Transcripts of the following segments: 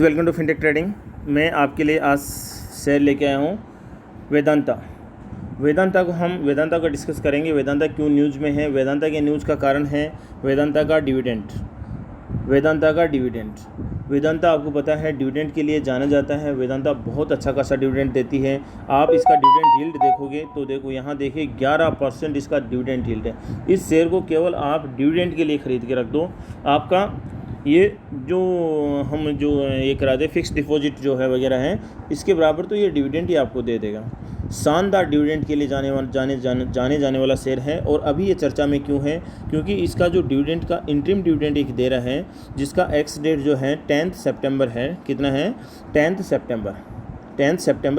Welcome to fintech trading. मैं आपके लिए आज शेयर लेके आया हूँ वेदांता। वेदांता को डिस्कस करेंगे। वेदांता क्यों न्यूज़ में है, वेदांता के न्यूज़ का कारण है वेदांता का डिविडेंड। वेदांता आपको पता है डिविडेंड के लिए जाना जाता है। वेदांता बहुत अच्छा खासा डिविडेंड देती है। आप इसका डिविडेंड यील्ड देखोगे तो देखो यहाँ देखिए 11% इसका डिविडेंड यील्ड है। इस शेयर को केवल आप डिविडेंड के लिए ख़रीद के रख दो, आपका ये जो हम जो ये कराते फिक्स डिपॉजिट जो है वगैरह है इसके बराबर तो ये डिविडेंड ही आपको दे देगा। शानदार डिविडेंड के लिए जाने वाला शेयर है। और अभी ये चर्चा में क्यों है, क्योंकि इसका जो डिविडेंड का इंटरिम डिविडेंड एक दे रहा है जिसका एक्स डेट जो है 10 सितंबर है। कितना है? 10 सितंबर।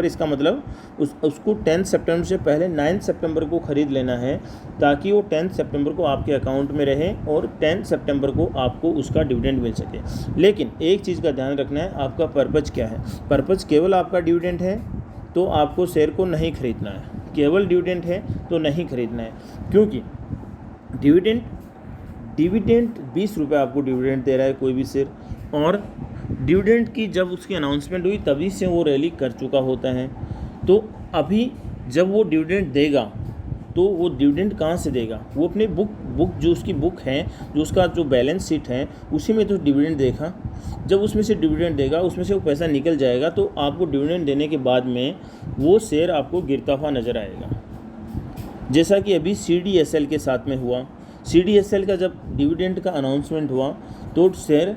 इसका मतलब उसको 10 सितंबर से पहले 9 सितंबर को ख़रीद लेना है ताकि वो 10 सितंबर को आपके अकाउंट में रहे और 10 सितंबर को आपको उसका डिविडेंड मिल सके। लेकिन एक चीज़ का ध्यान रखना है, आपका पर्पज़ क्या है। पर्पज़ केवल आपका डिविडेंड है तो आपको शेयर को नहीं खरीदना है। केवल डिविडेंड है तो नहीं खरीदना है, क्योंकि डिविडेंड 20 रुपये आपको डिविडेंड दे रहा है कोई भी शेयर। और डिविडेंड की जब उसकी अनाउंसमेंट हुई तभी से वो रैली कर चुका होता है। तो अभी जब वो डिविडेंड देगा तो वो डिविडेंड कहाँ से देगा? वो अपने बुक जो उसकी बुक है, जो उसका जो बैलेंस शीट है उसी में तो डिविडेंड देखा। जब उसमें से डिविडेंड देगा, उसमें से वो पैसा निकल जाएगा तो आपको डिविडेंड देने के बाद में वो शेयर आपको गिरता हुआ नज़र आएगा। जैसा कि अभी CDSL के साथ में हुआ। CDSL का जब डिविडेंड का अनाउंसमेंट हुआ तो शेयर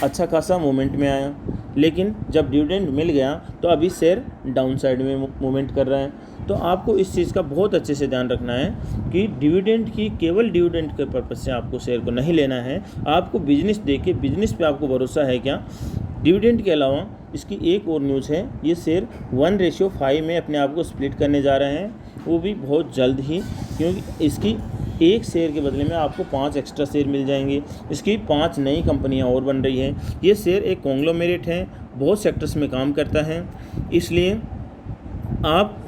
अच्छा खासा मूवमेंट में आया, लेकिन जब डिविडेंड मिल गया तो अभी शेयर डाउन साइड में मूवमेंट कर रहा है। तो आपको इस चीज़ का बहुत अच्छे से ध्यान रखना है कि डिविडेंड की केवल डिविडेंड के पर्पज़ से आपको शेयर को नहीं लेना है। आपको बिजनेस देके बिजनेस पे आपको भरोसा है क्या? डिविडेंड के अलावा इसकी एक और न्यूज़ है, ये शेयर 1:5 में अपने आप को स्प्लिट करने जा रहे हैं, वो भी बहुत जल्द ही, क्योंकि इसकी एक शेयर के बदले में आपको 5 एक्स्ट्रा शेयर मिल जाएंगे। इसकी 5 नई कंपनियां और बन रही हैं। ये शेयर एक कॉन्ग्लोमेरेट है, बहुत सेक्टर्स में काम करता है, इसलिए आप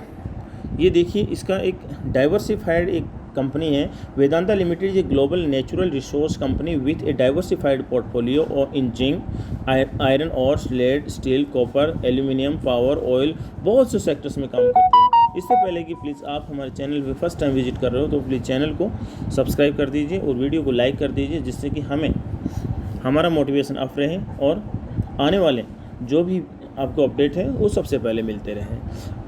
ये देखिए इसका एक डाइवर्सिफाइड एक कंपनी है। वेदांता लिमिटेड एक global natural resource company with a diversified portfolio और इन जिंक, आयरन और lead, steel, copper, aluminium, power, oil, बहुत से सेक्टर्स में काम करते हैं। इससे पहले कि प्लीज़ आप हमारे चैनल पे फर्स्ट टाइम विजिट कर रहे हो तो प्लीज़ चैनल को सब्सक्राइब कर दीजिए और वीडियो को लाइक कर दीजिए, जिससे कि हमारा मोटिवेशन अप रहे और आने वाले जो भी आपको अपडेट है वो सबसे पहले मिलते रहें।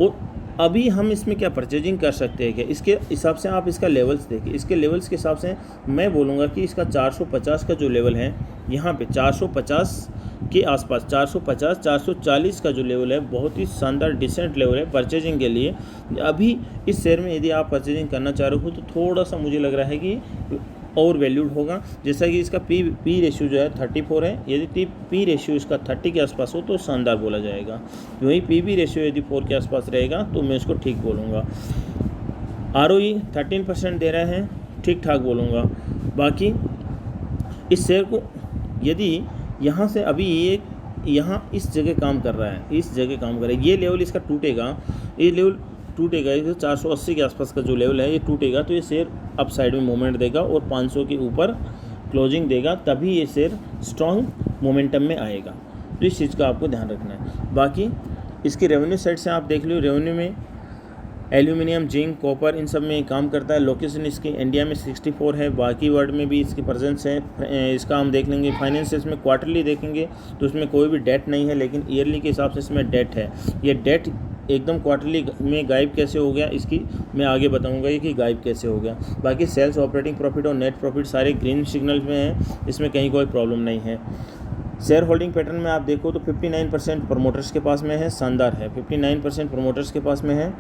और अभी हम इसमें क्या परचेजिंग कर सकते हैं क्या, इसके हिसाब से आप इसका लेवल्स देखिए। इसके लेवल्स के हिसाब से मैं बोलूँगा कि इसका 450 का जो लेवल है, यहाँ पे 450 के आसपास, 450 440 का जो लेवल है, बहुत ही शानदार डिसेंट लेवल है परचेजिंग के लिए। अभी इस शेयर में यदि आप परचेजिंग करना चाह रहे हो तो थोड़ा सा मुझे लग रहा है कि और वैल्यूड होगा। जैसा कि इसका पी रेशियो जो है 34 है। यदि पी रेशियो इसका 30 के आसपास हो तो शानदार बोला जाएगा। वहीं पी रेशियो यदि 4 के आसपास रहेगा तो मैं इसको ठीक बोलूँगा। ROE 13% दे रहे हैं, ठीक ठाक बोलूँगा। बाकी इस शेयर को यदि यहाँ से अभी ये यहाँ इस जगह काम कर रहा है, ये लेवल इसका टूटेगा, ये लेवल टूटेगा, ये 480 के आसपास का जो लेवल है ये टूटेगा तो ये शेयर अप साइड में मूवमेंट देगा और 500 के ऊपर क्लोजिंग देगा, तभी ये शेयर स्ट्रॉन्ग मोमेंटम में आएगा। तो इस चीज़ का आपको ध्यान रखना है। बाकी इसकी रेवेन्यू साइड से आप देख लो, रेवेन्यू में एल्यूमिनियम, जिंक, कॉपर इन सब में काम करता है। लोकेशन इसकी इंडिया में 64 है, बाकी वर्ल्ड में भी इसकी प्रेजेंस है। इसका हम देख लेंगे फाइनेंशियल्स में, क्वार्टरली देखेंगे तो इसमें कोई भी डेट नहीं है, लेकिन ईयरली के हिसाब से इसमें डेट है। ये डेट एकदम क्वार्टरली में गायब कैसे हो गया, इसकी मैं आगे बताऊंगा ये कि गायब कैसे हो गया। बाकी सेल्स, ऑपरेटिंग प्रॉफिट और नेट प्रॉफिट सारे ग्रीन सिग्नल में हैं, इसमें कहीं कोई प्रॉब्लम नहीं है। शेयर होल्डिंग पैटर्न में आप देखो तो 59% प्रमोटर्स के पास में है, शानदार है। 59% प्रमोटर्स के पास में है,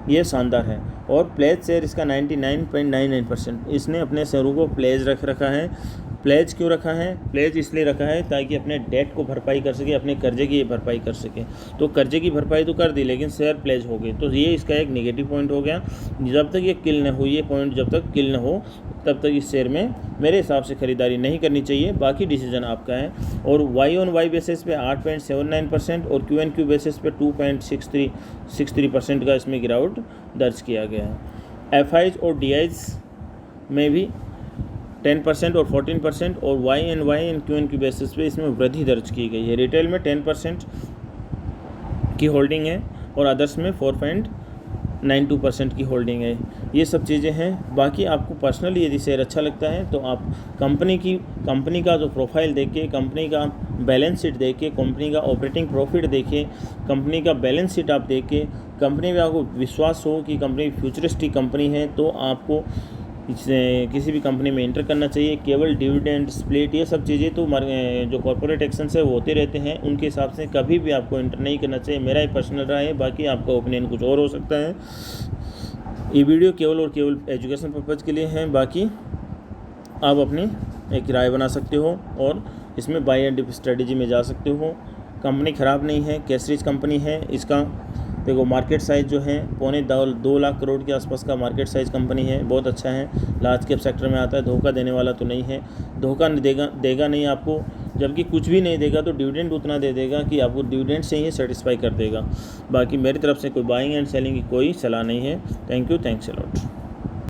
ये शानदार है। और प्लेज शेयर इसका 99.99%, इसने अपने शेयरों को प्लेज रखा है। प्लेज क्यों रखा है? प्लेज इसलिए रखा है ताकि अपने डेट को भरपाई कर सके, अपने कर्जे की भरपाई कर सके। तो कर्जे की भरपाई तो कर दी, लेकिन शेयर प्लेज हो गई, तो ये इसका एक नेगेटिव पॉइंट हो गया। जब तक ये किल न हो, ये पॉइंट जब तक किल न हो तब तक इस शेयर में मेरे हिसाब से खरीदारी नहीं करनी चाहिए। बाकी डिसीजन आपका है। और Y-on-Y बेसिस पे 8.79% और Q-on-Q बेसिस पे 2.63% का इसमें गिरावट दर्ज किया गया है। FIs और DIs में भी 10% और 14% और YoY and QoQ बेसिस पे इसमें वृद्धि दर्ज की गई है। रिटेल में 10% की होल्डिंग है और अदर्स में 4.92% की होल्डिंग है। ये सब चीज़ें हैं। बाकी आपको पर्सनली यदि शेयर अच्छा लगता है तो आप कंपनी का जो प्रोफाइल देख के, कंपनी का बैलेंस शीट देख के, कंपनी का ऑपरेटिंग प्रॉफिट देखे, कंपनी का बैलेंस शीट आप देख के, कंपनी में आपको विश्वास हो कि कंपनी फ्यूचरिस्टिक कंपनी है, तो आपको किसी भी कंपनी में एंटर करना चाहिए। केवल डिविडेंड, स्प्लिट, ये सब चीज़ें तो जो कॉर्पोरेट एक्शन है वो होते रहते हैं, उनके हिसाब से कभी भी आपको एंटर नहीं करना चाहिए। मेरा ही पर्सनल राय है, बाकी आपका ओपिनियन कुछ और हो सकता है। ये वीडियो केवल और केवल एजुकेशन पर्पज़ के लिए है, बाकी आप अपनी एक राय बना सकते हो और इसमें बाय एंड डिप स्ट्रेटजी में जा सकते हो। कंपनी ख़राब नहीं है, कैश रिच कंपनी है। इसका देखो मार्केट साइज़ जो है 2 लाख करोड़ के आसपास का मार्केट साइज़ कंपनी है, बहुत अच्छा है। लार्ज कैप सेक्टर में आता है, धोखा देने वाला तो नहीं है, धोखा देगा नहीं आपको, जबकि कुछ भी नहीं देगा तो डिविडेंड उतना दे देगा कि आपको डिविडेंड से ही सेटिस्फाई कर देगा। बाकी मेरी तरफ से कोई बाइंग एंड सेलिंग की कोई सलाह नहीं है। Thank you, thanks a lot.